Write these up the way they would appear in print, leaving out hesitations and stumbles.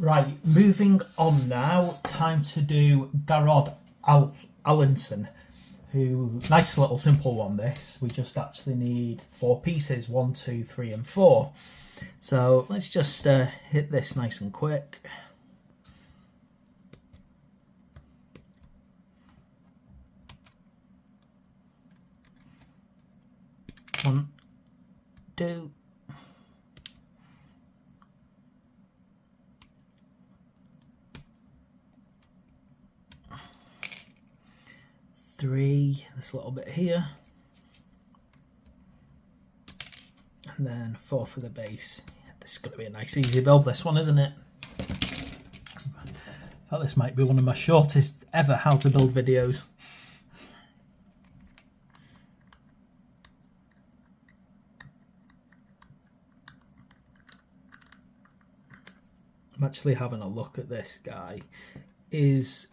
Right, moving on now, time to do Garodd Alensen, who, nice little simple one this, we just actually need 4 pieces, 1, 2, 3 and 4. So let's just hit this nice and quick. One, two, three, this little bit here, and then 4 for the base. This is going to be a nice easy build, this one, isn't it? I thought this might be one of my shortest ever how to build videos. I'm actually having a look at this guy. His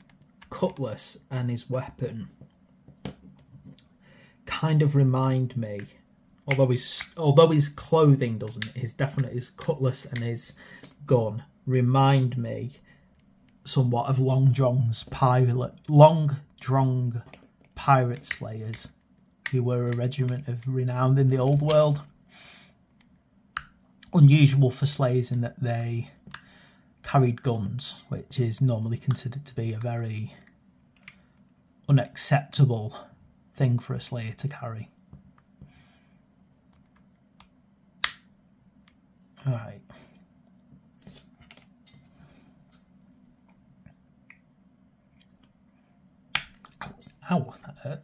cutlass and his weapon kind of remind me, although his clothing doesn't, his cutlass and his gun remind me somewhat of Long Drong pirate slayers, who were a regiment of renown in the old world. Unusual for slayers in that they carried guns, which is normally considered to be a very unacceptable thing for a slayer to carry. Alright. Ow, that hurt.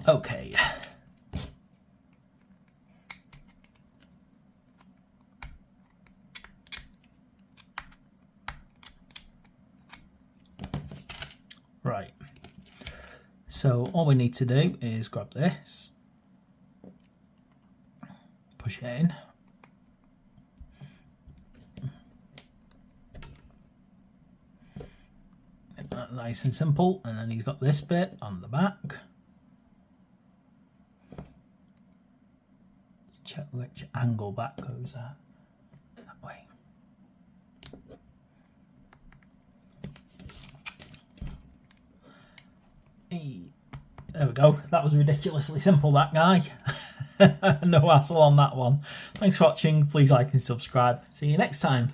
Okay. Right. So all we need to do is grab this, push it in. Make that nice and simple, and then he's got this bit on the back. Check which angle that goes at. That way. Hey. There we go. That was ridiculously simple, that guy. No hassle on that one. Thanks for watching. Please like and subscribe. See you next time.